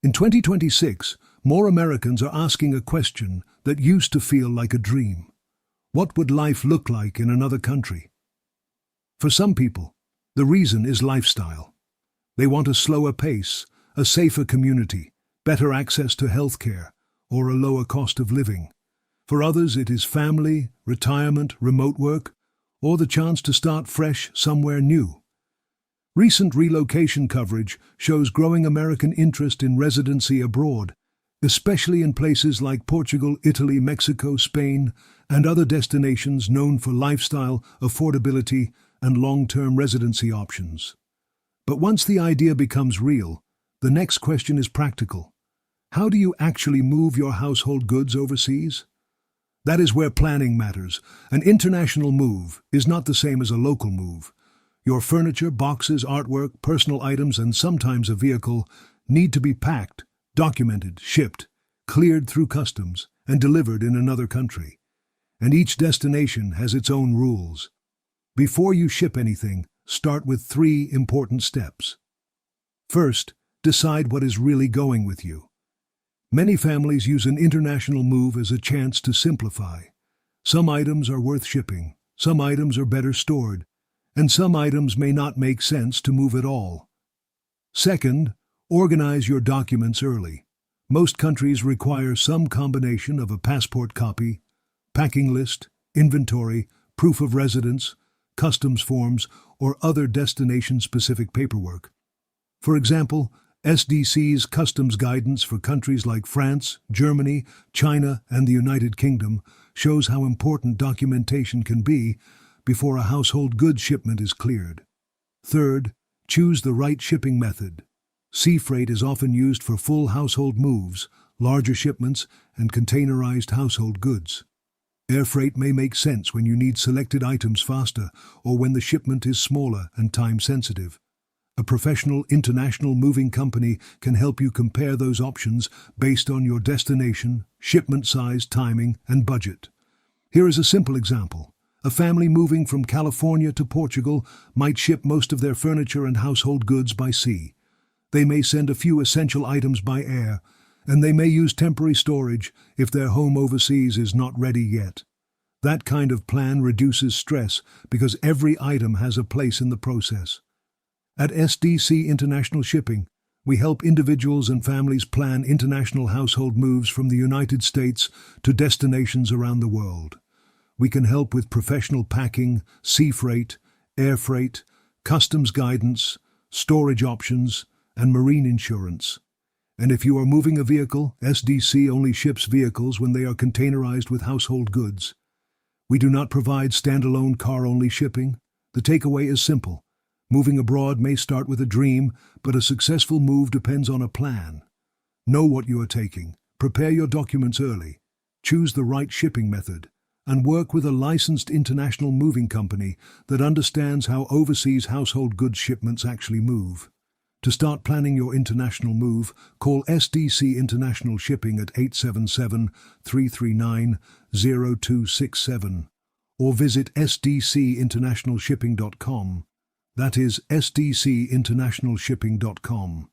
In 2026, more Americans are asking a question that used to feel like a dream. What would life look like in another country? For some people, the reason is lifestyle. They want a slower pace, a safer community, better access to healthcare, or a lower cost of living. For others, it is family, retirement, remote work, or the chance to start fresh somewhere new. Recent relocation coverage shows growing American interest in residency abroad, especially in places like Portugal, Italy, Mexico, Spain, and other destinations known for lifestyle, affordability, and long-term residency options. But once the idea becomes real, the next question is practical. How do you actually move your household goods overseas? That is where planning matters. An international move is not the same as a local move. Your furniture, boxes, artwork, personal items, and sometimes a vehicle need to be packed, documented, shipped, cleared through customs, and delivered in another country. And each destination has its own rules. Before you ship anything, start with 3 important steps. First, decide what is really going with you. Many families use an international move as a chance to simplify. Some items are worth shipping, some items are better stored, and some items may not make sense to move at all. Second, organize your documents early. Most countries require some combination of a passport copy, packing list, inventory, proof of residence, customs forms, or other destination-specific paperwork. For example, SDC's customs guidance for countries like France, Germany, China, and the United Kingdom shows how important documentation can be before a household goods shipment is cleared. Third, choose the right shipping method. Sea freight is often used for full household moves, larger shipments, and containerized household goods. Air freight may make sense when you need selected items faster or when the shipment is smaller and time-sensitive. A professional international moving company can help you compare those options based on your destination, shipment size, timing, and budget. Here is a simple example. A family moving from California to Portugal might ship most of their furniture and household goods by sea. They may send a few essential items by air, and they may use temporary storage if their home overseas is not ready yet. That kind of plan reduces stress because every item has a place in the process. At SDC International Shipping, we help individuals and families plan international household moves from the United States to destinations around the world. We can help with professional packing, sea freight, air freight, customs guidance, storage options, and marine insurance. And if you are moving a vehicle, SDC only ships vehicles when they are containerized with household goods. We do not provide standalone car-only shipping. The takeaway is simple. Moving abroad may start with a dream, but a successful move depends on a plan. Know what you are taking, prepare your documents early, choose the right shipping method, and work with a licensed international moving company that understands how overseas household goods shipments actually move. To start planning your international move, call SDC International Shipping at 877-339-0267 or visit sdcinternationalshipping.com. That is sdcinternationalshipping.com.